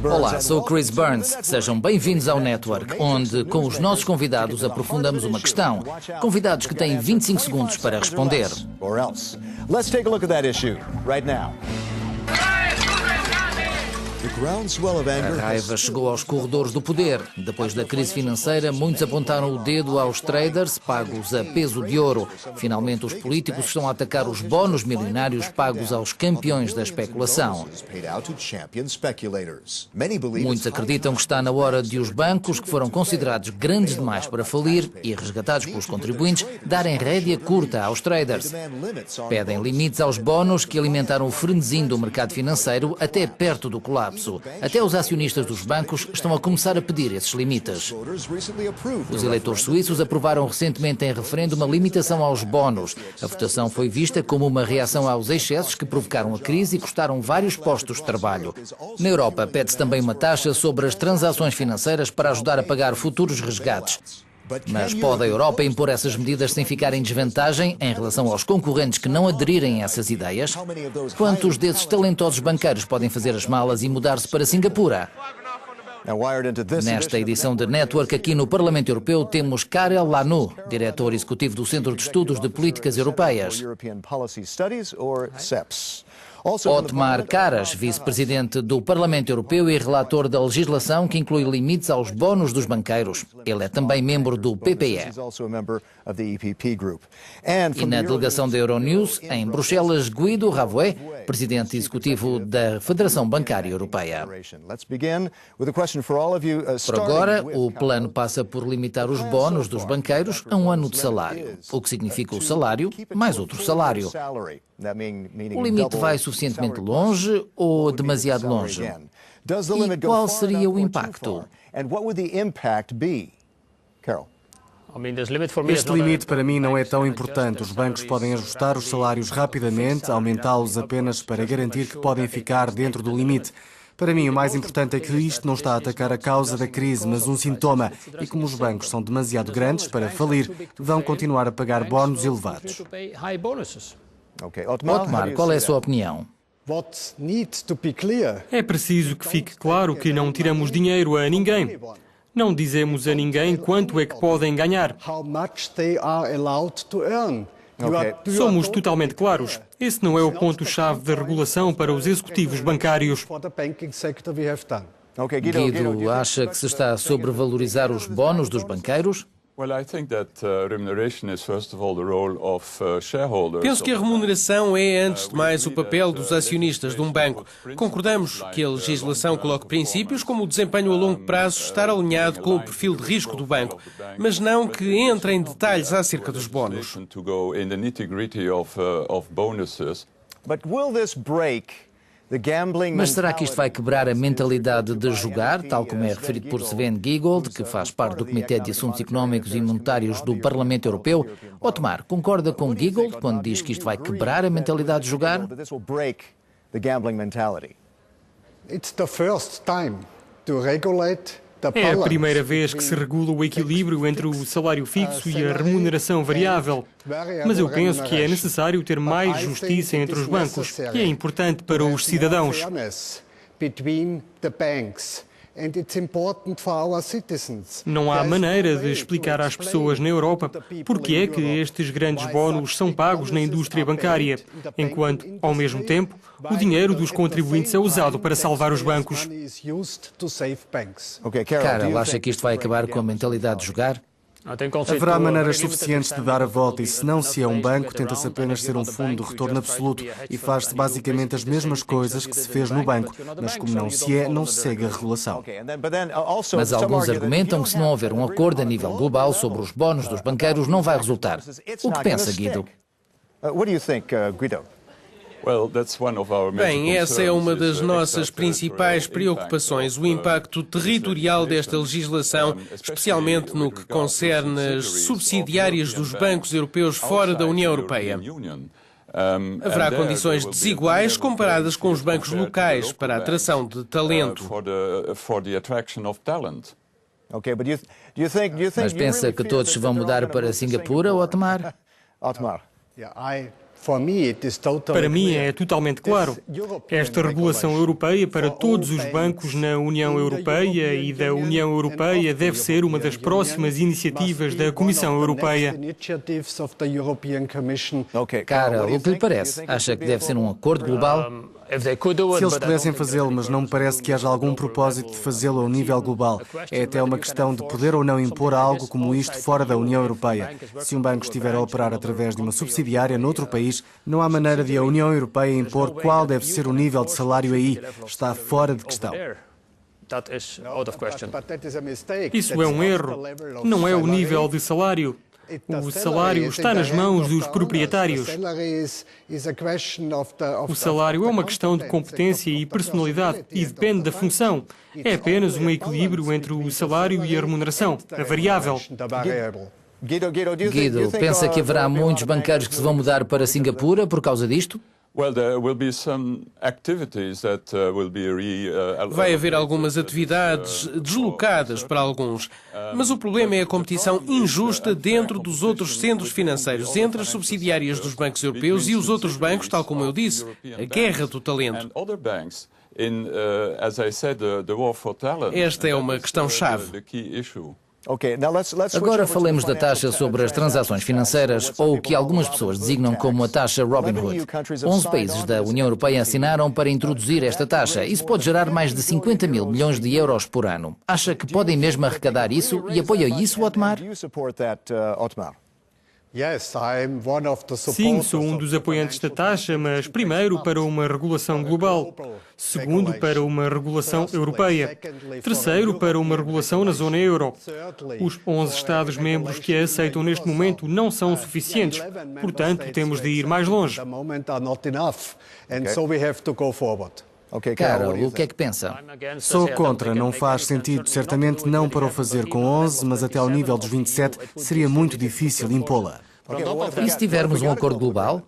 Olá, sou Chris Burns. Sejam bem-vindos ao Network, onde, com os nossos convidados, aprofundamos uma questão. Convidados que têm 25 segundos para responder. A raiva chegou aos corredores do poder. Depois da crise financeira, muitos apontaram o dedo aos traders pagos a peso de ouro. Finalmente, os políticos estão a atacar os bónus milionários pagos aos campeões da especulação. Muitos acreditam que está na hora de os bancos, que foram considerados grandes demais para falir e resgatados pelos contribuintes, darem rédea curta aos traders. Pedem limites aos bónus que alimentaram o frenesim do mercado financeiro até perto do colapso. Até os acionistas dos bancos estão a começar a pedir esses limites. Os eleitores suíços aprovaram recentemente em referendo uma limitação aos bónus. A votação foi vista como uma reação aos excessos que provocaram a crise e custaram vários postos de trabalho. Na Europa, pede-se também uma taxa sobre as transações financeiras para ajudar a pagar futuros resgates. Mas pode a Europa impor essas medidas sem ficar em desvantagem em relação aos concorrentes que não aderirem a essas ideias? Quantos desses talentosos banqueiros podem fazer as malas e mudar-se para Singapura? Nesta edição de Network, aqui no Parlamento Europeu, temos Karel Lanu, diretor executivo do Centro de Estudos de Políticas Europeias. Otmar Karas, vice-presidente do Parlamento Europeu e relator da legislação que inclui limites aos bónus dos banqueiros. Ele é também membro do PPE. E na delegação da Euronews, em Bruxelas, Guido Ravoué, presidente executivo da Federação Bancária Europeia. Por agora, o plano passa por limitar os bónus dos banqueiros a um ano de salário, o que significa o salário mais outro salário. O limite vai suficientemente longe ou demasiado longe? E qual seria o impacto? Este limite para mim não é tão importante. Os bancos podem ajustar os salários rapidamente, aumentá-los apenas para garantir que podem ficar dentro do limite. Para mim, o mais importante é que isto não está a atacar a causa da crise, mas um sintoma. E como os bancos são demasiado grandes para falir, vão continuar a pagar bónus elevados. Otmar, qual é a sua opinião? É preciso que fique claro que não tiramos dinheiro a ninguém. Não dizemos a ninguém quanto é que podem ganhar. Somos totalmente claros. Esse não é o ponto-chave da regulação para os executivos bancários. Guido, acha que se está a sobrevalorizar os bónus dos banqueiros? Penso que a remuneração é, antes de mais, o papel dos acionistas de um banco. Concordamos que a legislação coloque princípios como o desempenho a longo prazo estar alinhado com o perfil de risco do banco, mas não que entre em detalhes acerca dos bónus. Mas será que isto vai quebrar a mentalidade de jogar, tal como é referido por Sven Giegold, que faz parte do Comitê de Assuntos Económicos e Monetários do Parlamento Europeu? Otmar, concorda com Giegold quando diz que isto vai quebrar a mentalidade de jogar? É a primeira vez que se regula o equilíbrio entre o salário fixo e a remuneração variável. Mas eu penso que é necessário ter mais justiça entre os bancos, e é importante para os cidadãos. Não há maneira de explicar às pessoas na Europa porque é que estes grandes bónus são pagos na indústria bancária, enquanto, ao mesmo tempo, o dinheiro dos contribuintes é usado para salvar os bancos. Carol, acha que isto vai acabar com a mentalidade de jogar? Haverá maneiras suficientes de dar a volta e, se não se é um banco, tenta-se apenas ser um fundo de retorno absoluto e faz-se basicamente as mesmas coisas que se fez no banco, mas como não se é, não se segue a regulação. Mas alguns argumentam que se não houver um acordo a nível global sobre os bónus dos banqueiros, não vai resultar. O que pensa, Guido? Bem, essa é uma das nossas principais preocupações, o impacto territorial desta legislação, especialmente no que concerne as subsidiárias dos bancos europeus fora da União Europeia. Haverá condições desiguais comparadas com os bancos locais para a atração de talento. Mas pensa que todos se vão mudar para Singapura, Otmar? Para mim é totalmente claro. Esta regulação europeia para todos os bancos na União Europeia e da União Europeia deve ser uma das próximas iniciativas da Comissão Europeia. Carol, o que lhe parece? Acha que deve ser um acordo global? Se eles pudessem fazê-lo, mas não me parece que haja algum propósito de fazê-lo ao nível global. É até uma questão de poder ou não impor algo como isto fora da União Europeia. Se um banco estiver a operar através de uma subsidiária noutro país, não há maneira de a União Europeia impor qual deve ser o nível de salário aí. Está fora de questão. Isso é um erro. Não é o nível de salário. O salário está nas mãos dos proprietários. O salário é uma questão de competência e personalidade e depende da função. É apenas um equilíbrio entre o salário e a remuneração, a variável. Guido, pensa que haverá muitos banqueiros que se vão mudar para Singapura por causa disto? Vai haver algumas atividades deslocadas para alguns, mas o problema é a competição injusta dentro dos outros centros financeiros, entre as subsidiárias dos bancos europeus e os outros bancos, tal como eu disse, a guerra do talento. Esta é uma questão-chave. Agora falemos da taxa sobre as transações financeiras, ou o que algumas pessoas designam como a taxa Robin Hood. 11 países da União Europeia assinaram para introduzir esta taxa. Isso pode gerar mais de 50 mil milhões de euros por ano. Acha que podem mesmo arrecadar isso e apoia isso, Otmar? Sim, sou um dos apoiantes da taxa, mas primeiro para uma regulação global, segundo para uma regulação europeia, terceiro para uma regulação na zona euro. Os 11 Estados-membros que a aceitam neste momento não são suficientes, portanto temos de ir mais longe. Carol, o que é que pensa? Sou contra, não faz sentido. Certamente não para o fazer com 11, mas até ao nível dos 27 seria muito difícil impô-la. E se tivermos um acordo global?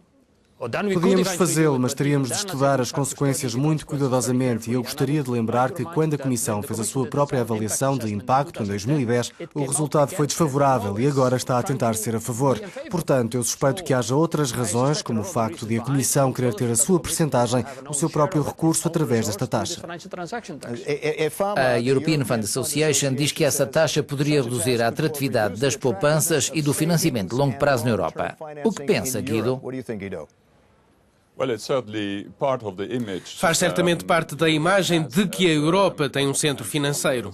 Podíamos fazê-lo, mas teríamos de estudar as consequências muito cuidadosamente e eu gostaria de lembrar que quando a Comissão fez a sua própria avaliação de impacto em 2010, o resultado foi desfavorável e agora está a tentar ser a favor. Portanto, eu suspeito que haja outras razões, como o facto de a Comissão querer ter a sua percentagem, o seu próprio recurso através desta taxa. A European Fund Association diz que essa taxa poderia reduzir a atratividade das poupanças e do financiamento de longo prazo na Europa. O que pensa, Guido? Faz certamente parte da imagem de que a Europa tem um centro financeiro.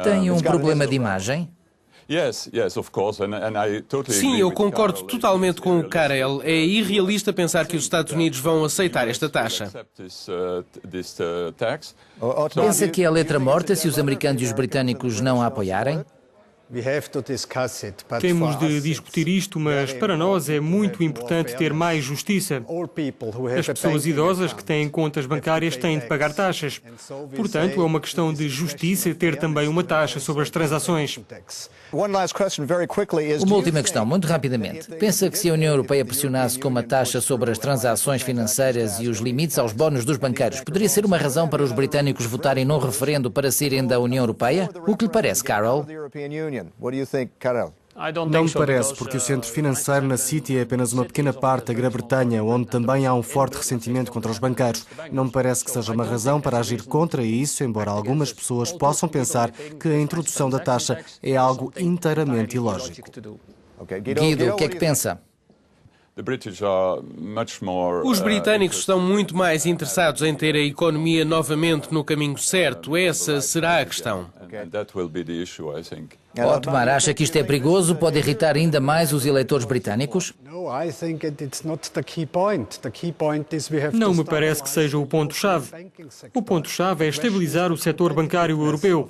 Tem um problema de imagem? Sim, eu concordo totalmente com o Karel. É irrealista pensar que os Estados Unidos vão aceitar esta taxa. Pensa que é a letra morta se os americanos e os britânicos não a apoiarem? Temos de discutir isto, mas para nós é muito importante ter mais justiça. As pessoas idosas que têm contas bancárias têm de pagar taxas. Portanto, é uma questão de justiça ter também uma taxa sobre as transações. Uma última questão, muito rapidamente. Pensa que se a União Europeia pressionasse com uma taxa sobre as transações financeiras e os limites aos bónus dos banqueiros, poderia ser uma razão para os britânicos votarem num referendo para saírem da União Europeia? O que lhe parece, Carol? Não me parece, porque o centro financeiro na City é apenas uma pequena parte da Grã-Bretanha, onde também há um forte ressentimento contra os banqueiros. Não me parece que seja uma razão para agir contra isso, embora algumas pessoas possam pensar que a introdução da taxa é algo inteiramente ilógico. Guido, o que é que pensa? Os britânicos estão muito mais interessados em ter a economia novamente no caminho certo. Essa será a questão. Otmar, acha que isto é perigoso? Pode irritar ainda mais os eleitores britânicos? Não me parece que seja o ponto-chave. O ponto-chave é estabilizar o setor bancário europeu.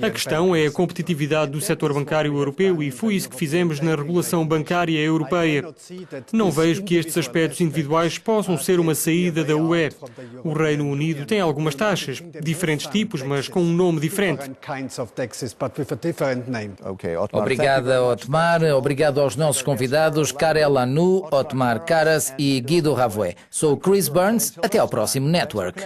A questão é a competitividade do setor bancário europeu e foi isso que fizemos na regulação bancária europeia. Não vejo que estes aspectos individuais possam ser uma saída da UE. O Reino Unido tem algumas taxas, diferentes tipos, mas com um nome diferente. Obrigada, Otmar. Obrigado aos nossos convidados, Karel Lanoux, Otmar Karas e Guido Ravoué. Sou Chris Burns. Até ao próximo Network.